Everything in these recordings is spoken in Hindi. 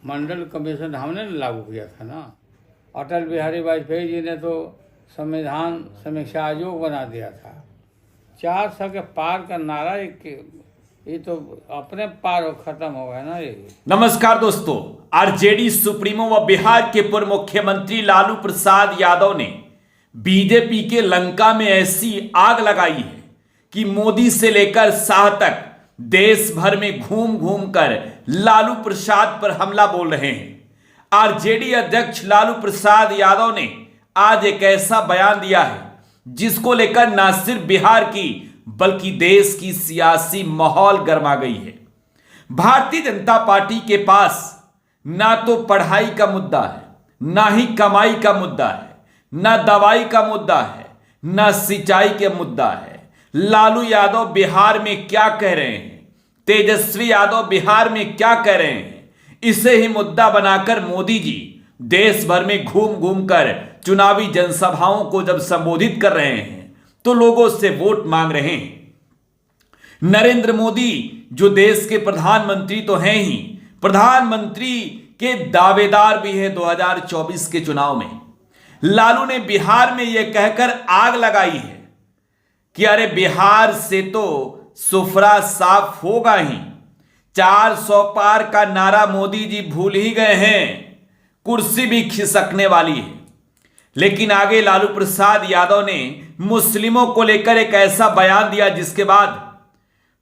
मंडल कमीशन हमने लागू किया था ना। अटल बिहारी वाजपेयी जी ने तो संविधान समीक्षा आयोग बना दिया था। 400 के पार का नारा ये तो अपने पार खत्म हो गया ना ये। नमस्कार दोस्तों, आरजेडी सुप्रीमो व बिहार के पूर्व मुख्यमंत्री लालू प्रसाद यादव ने बीजेपी के लंका में ऐसी आग लगाई है कि मोदी से लेकर शाह तक देश भर में घूम घूम कर लालू प्रसाद पर हमला बोल रहे हैं। आरजेडी अध्यक्ष लालू प्रसाद यादव ने आज एक ऐसा बयान दिया है जिसको लेकर न सिर्फ बिहार की बल्कि देश की सियासी माहौल गर्मा गई है। भारतीय जनता पार्टी के पास ना तो पढ़ाई का मुद्दा है, ना ही कमाई का मुद्दा है, ना दवाई का मुद्दा है, ना सिंचाई के मुद्दा है। लालू यादव बिहार में क्या कह रहे हैं, तेजस्वी यादव बिहार में क्या कह रहे हैं, इसे ही मुद्दा बनाकर मोदी जी देश भर में घूम घूम कर चुनावी जनसभाओं को जब संबोधित कर रहे हैं तो लोगों से वोट मांग रहे हैं। नरेंद्र मोदी जो देश के प्रधानमंत्री तो हैं ही, प्रधानमंत्री के दावेदार भी हैं 2024 के चुनाव में। लालू ने बिहार में यह कहकर आग लगाई है कि अरे बिहार से तो सुफरा साफ होगा ही। 400 पार का नारा मोदी जी भूल ही गए हैं, कुर्सी भी खिसकने वाली है। लेकिन आगे लालू प्रसाद यादव ने मुस्लिमों को लेकर एक ऐसा बयान दिया जिसके बाद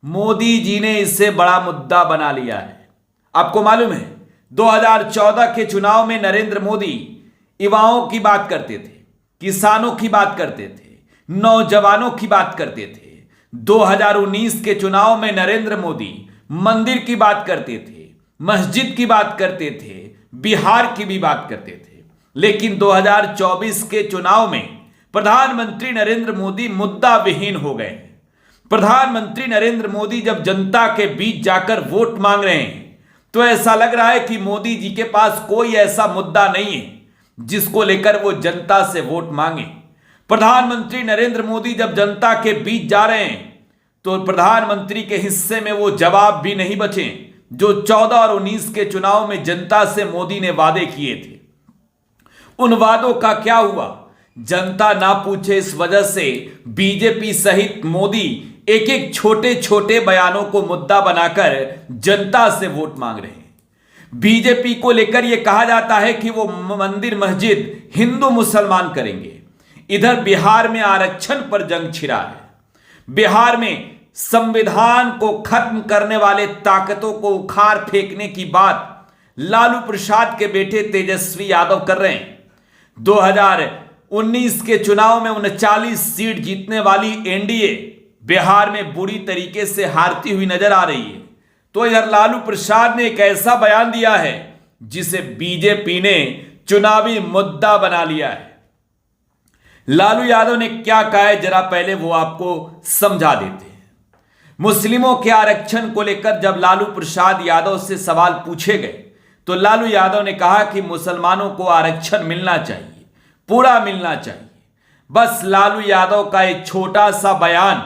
मोदी जी ने इसे बड़ा मुद्दा बना लिया है। आपको मालूम है 2014 के चुनाव में नरेंद्र मोदी युवाओं की बात करते थे, किसानों की बात करते थे, नौजवानों की बात करते थे। 2019 के चुनाव में नरेंद्र मोदी मंदिर की बात करते थे, मस्जिद की बात करते थे, बिहार की भी बात करते थे। लेकिन 2024 के चुनाव में प्रधानमंत्री नरेंद्र मोदी मुद्दा विहीन हो गए। प्रधानमंत्री नरेंद्र मोदी जब जनता के बीच जाकर वोट मांग रहे हैं तो ऐसा लग रहा है कि मोदी जी के पास कोई ऐसा मुद्दा नहीं है जिसको लेकर वो जनता से वोट मांगे। प्रधानमंत्री नरेंद्र मोदी जब जनता के बीच जा रहे हैं तो प्रधानमंत्री के हिस्से में वो जवाब भी नहीं बचे जो 14 और 19 के चुनाव में जनता से मोदी ने वादे किए थे। उन वादों का क्या हुआ जनता ना पूछे, इस वजह से बीजेपी सहित मोदी एक एक छोटे छोटे बयानों को मुद्दा बनाकर जनता से वोट मांग रहे हैं। बीजेपी को लेकर यह कहा जाता है कि वो मंदिर मस्जिद हिंदू मुसलमान करेंगे। इधर बिहार में आरक्षण पर जंग छिड़ा है। बिहार में संविधान को खत्म करने वाले ताकतों को उखाड़ फेंकने की बात लालू प्रसाद के बेटे तेजस्वी यादव कर रहे हैं। 2019 के चुनाव में 39 सीट जीतने वाली एनडीए बिहार में बुरी तरीके से हारती हुई नजर आ रही है। तो इधर लालू प्रसाद ने एक ऐसा बयान दिया है जिसे बीजेपी ने चुनावी मुद्दा बना लिया है। लालू यादव ने क्या कहा है जरा पहले वो आपको समझा देते हैं। मुस्लिमों के आरक्षण को लेकर जब लालू प्रसाद यादव से सवाल पूछे गए तो लालू यादव ने कहा कि मुसलमानों को आरक्षण मिलना चाहिए, पूरा मिलना चाहिए। बस लालू यादव का एक छोटा सा बयान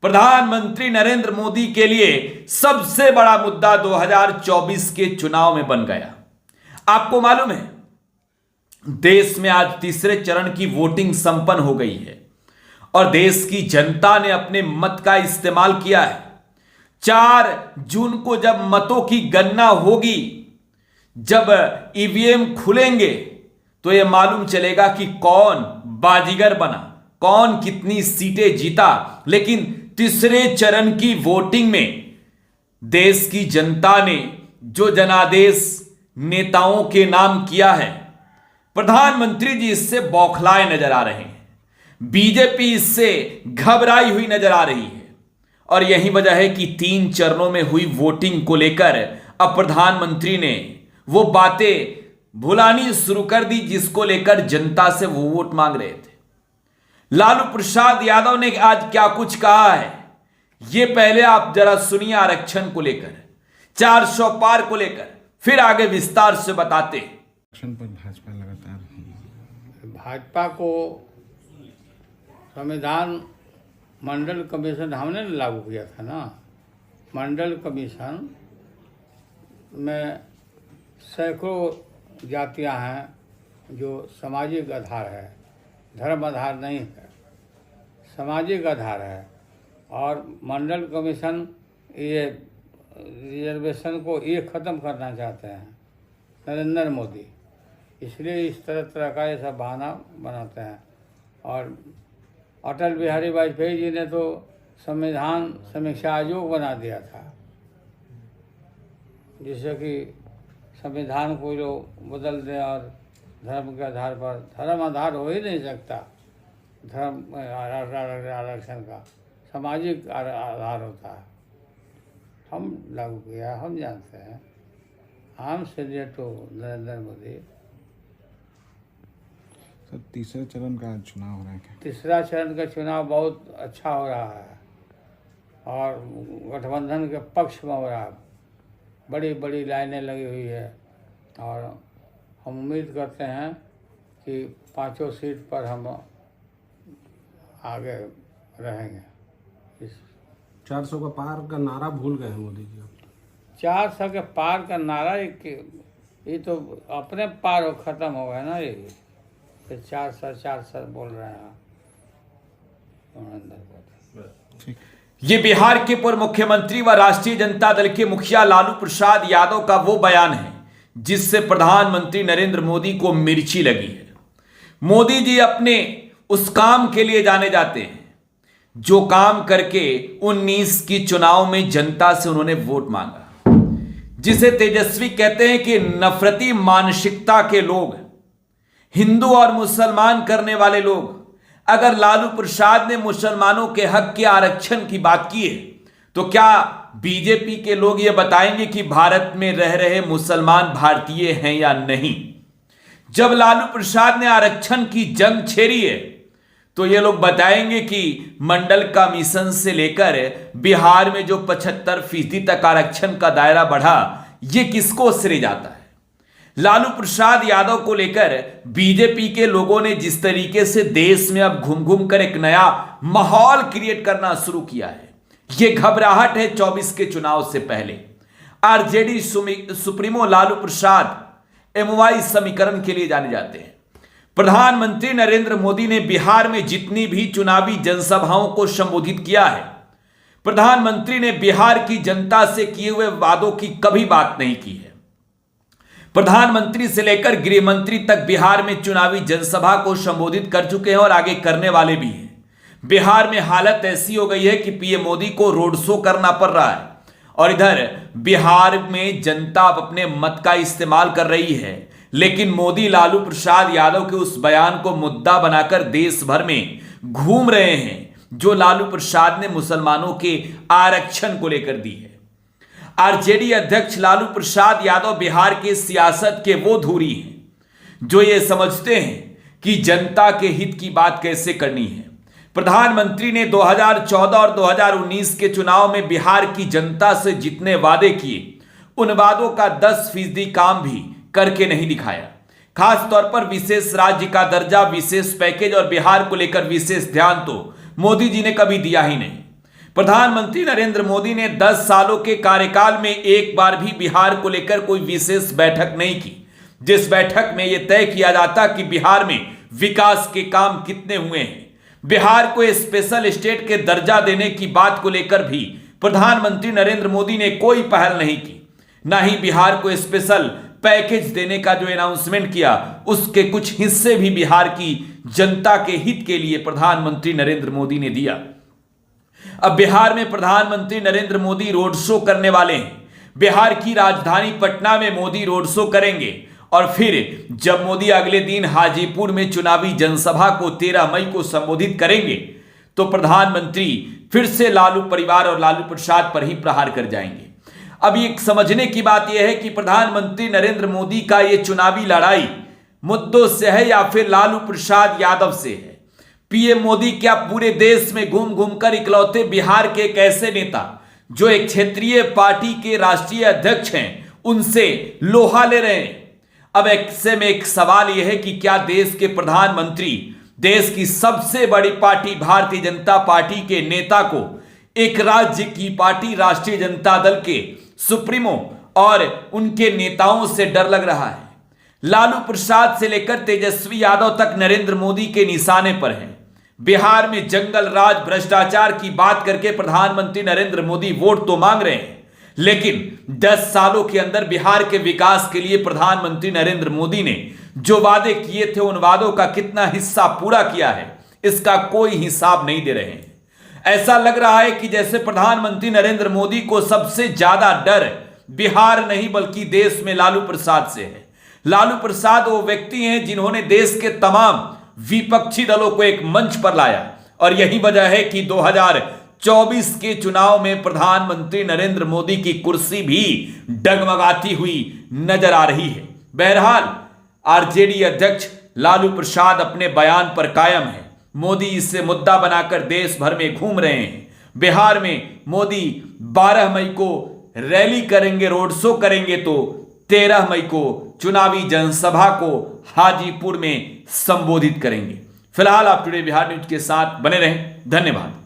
प्रधानमंत्री नरेंद्र मोदी के लिए सबसे बड़ा मुद्दा 2024 के चुनाव में बन गया। आपको मालूम है देश में आज तीसरे चरण की वोटिंग संपन्न हो गई है और देश की जनता ने अपने मत का इस्तेमाल किया है। 4 जून को जब मतों की गणना होगी, जब ईवीएम खुलेंगे तो यह मालूम चलेगा कि कौन बाजीगर बना, कौन कितनी सीटें जीता। लेकिन तीसरे चरण की वोटिंग में देश की जनता ने जो जनादेश नेताओं के नाम किया है, प्रधानमंत्री जी इससे बौखलाए नजर आ रहे हैं। बीजेपी इससे घबराई हुई नजर आ रही है और यही वजह है कि 3 चरणों में हुई वोटिंग को लेकर अब प्रधानमंत्री ने वो बातें भुलानी शुरू कर दी जिसको लेकर जनता से वो वोट मांग रहे थे। लालू प्रसाद यादव ने आज क्या कुछ कहा है ये पहले आप जरा सुनिए। आरक्षण को लेकर, 400 पार को लेकर, फिर आगे विस्तार से बताते हैं। आरक्षण पर भाजपा लगातार भाजपा को संविधान मंडल कमीशन हमने लागू किया था ना। मंडल कमीशन में सैकड़ों जातियां हैं जो सामाजिक आधार है, धर्म आधार नहीं है, सामाजिक आधार है। और मंडल कमीशन ये रिजर्वेशन को ये ख़त्म करना चाहते हैं नरेंद्र मोदी, इसलिए इस तरह का ये सब बहाना बनाते हैं। और अटल बिहारी वाजपेयी जी ने तो संविधान समीक्षा आयोग बना दिया था, जिससे कि संविधान को लोग बदल दें और धर्म के आधार पर, धर्म आधार हो ही नहीं सकता धर्म आरक्षण का, सामाजिक आधार होता है। हम लागू किया, हम जानते हैं, हम से लिए तो नरेंद्र मोदी। सर तीसरे चरण का चुनाव हो रहा है क्या? तीसरा चरण का चुनाव बहुत अच्छा हो रहा है और गठबंधन के पक्ष में हो रहा है। बड़ी बड़ी लाइनें लगी हुई है और हम उम्मीद करते हैं कि 5 सीट पर हम आगे रहेंगे। इस 400 का पार का नारा भूल गए हैं मोदी जी। 400 के पार का नारा ये तो अपने पार ख़त्म हो गया ना। ये 400 बोल रहे हैं। ठीक। ये बिहार के पूर्व मुख्यमंत्री व राष्ट्रीय जनता दल के मुखिया लालू प्रसाद यादव का वो बयान है जिससे प्रधानमंत्री नरेंद्र मोदी को मिर्ची लगी है। मोदी जी अपने उस काम के लिए जाने जाते हैं जो काम करके 19 की चुनाव में जनता से उन्होंने वोट मांगा, जिसे तेजस्वी कहते हैं कि नफरती मानसिकता के लोग, हिंदू और मुसलमान करने वाले लोग। अगर लालू प्रसाद ने मुसलमानों के हक के आरक्षण की बात की है तो क्या बीजेपी के लोग ये बताएंगे कि भारत में रह रहे मुसलमान भारतीय हैं या नहीं? जब लालू प्रसाद ने आरक्षण की जंग छेड़ी है तो ये लोग बताएंगे कि मंडल कमीशन से लेकर बिहार में जो 75% तक आरक्षण का दायरा बढ़ा, ये किसको श्रेय जाता है? लालू प्रसाद यादव को लेकर बीजेपी के लोगों ने जिस तरीके से देश में अब घूम घूम कर एक नया माहौल क्रिएट करना शुरू किया है, यह घबराहट है 24 के चुनाव से पहले। RJD supremo Lalu Prasad MY समीकरण के लिए जाने जाते हैं। प्रधानमंत्री नरेंद्र मोदी ने बिहार में जितनी भी चुनावी जनसभाओं को संबोधित किया है, प्रधानमंत्री ने बिहार की जनता से किए हुए वादों की कभी बात नहीं की है। प्रधानमंत्री से लेकर गृह मंत्री तक बिहार में चुनावी जनसभा को संबोधित कर चुके हैं और आगे करने वाले भी हैं। बिहार में हालत ऐसी हो गई है कि पीएम मोदी को रोड शो करना पड़ रहा है और इधर बिहार में जनता अब अपने मत का इस्तेमाल कर रही है, लेकिन मोदी लालू प्रसाद यादव के उस बयान को मुद्दा बनाकर देश भर में घूम रहे हैं जो लालू प्रसाद ने मुसलमानों के आरक्षण को लेकर दी है। आरजेडी अध्यक्ष लालू प्रसाद यादव बिहार के सियासत के वो धुरी हैं जो ये समझते हैं कि जनता के हित की बात कैसे करनी है। प्रधानमंत्री ने 2014 और 2019 के चुनाव में बिहार की जनता से जितने वादे किए, उन वादों का 10% काम भी करके नहीं दिखाया। खास तौर पर विशेष राज्य का दर्जा, विशेष पैकेज और बिहार को लेकर विशेष ध्यान तो मोदी जी ने कभी दिया ही नहीं। प्रधानमंत्री नरेंद्र मोदी ने 10 सालों के कार्यकाल में एक बार भी बिहार को लेकर कोई विशेष बैठक नहीं की, जिस बैठक में यह तय किया जाता कि बिहार में विकास के काम कितने हुए हैं। बिहार को स्पेशल स्टेट के दर्जा देने की बात को लेकर भी प्रधानमंत्री नरेंद्र मोदी ने कोई पहल नहीं की, ना ही बिहार को स्पेशल पैकेज देने का जो अनाउंसमेंट किया उसके कुछ हिस्से भी बिहार की जनता के हित के लिए प्रधानमंत्री नरेंद्र मोदी ने दिया। अब बिहार में प्रधानमंत्री नरेंद्र मोदी रोड शो करने वाले हैं। बिहार की राजधानी पटना में मोदी रोड शो करेंगे और फिर जब मोदी अगले दिन हाजीपुर में चुनावी जनसभा को 13 मई को संबोधित करेंगे तो प्रधानमंत्री फिर से लालू परिवार और लालू प्रसाद पर ही प्रहार कर जाएंगे। अब ये समझने की बात यह है कि प्रधानमंत्री नरेंद्र मोदी का ये चुनावी लड़ाई मुद्दों से है या फिर लालू प्रसाद यादव से है। पीएम मोदी क्या पूरे देश में घूम घूम कर इकलौते बिहार के एक ऐसे नेता जो एक क्षेत्रीय पार्टी के राष्ट्रीय अध्यक्ष हैं उनसे लोहा ले रहे हैं? अब ऐसे में एक सवाल यह है कि क्या देश के प्रधानमंत्री देश की सबसे बड़ी पार्टी भारतीय जनता पार्टी के नेता को एक राज्य की पार्टी राष्ट्रीय जनता दल के सुप्रीमो और उनके नेताओं से डर लग रहा है। लालू प्रसाद से लेकर तेजस्वी यादव तक नरेंद्र मोदी के निशाने पर हैं। बिहार में जंगल राज भ्रष्टाचार की बात करके प्रधानमंत्री नरेंद्र मोदी वोट तो मांग रहे हैं, लेकिन 10 सालों के अंदर बिहार के विकास के लिए प्रधानमंत्री नरेंद्र मोदी ने जो वादे किए थे उन वादों का कितना हिस्सा पूरा किया है, इसका कोई हिसाब नहीं दे रहे हैं। ऐसा लग रहा है कि जैसे प्रधानमंत्री नरेंद्र मोदी को सबसे ज्यादा डर बिहार नहीं बल्कि देश में लालू प्रसाद से है। लालू प्रसाद वो व्यक्ति हैं जिन्होंने देश के तमाम विपक्षी दलों को एक मंच पर लाया और यही वजह है कि 2024 के चुनाव में प्रधानमंत्री नरेंद्र मोदी की कुर्सी भी डगमगाती हुई नजर आ रही है। बहरहाल आरजेडी अध्यक्ष लालू प्रसाद अपने बयान पर कायम है। मोदी इसे मुद्दा बनाकर देश भर में घूम रहे हैं। बिहार में मोदी 12 मई को रैली करेंगे, रोड शो करेंगे, तो 13 मई को चुनावी जनसभा को हाजीपुर में संबोधित करेंगे। फिलहाल आप टुडे बिहार न्यूज के साथ बने रहें। धन्यवाद।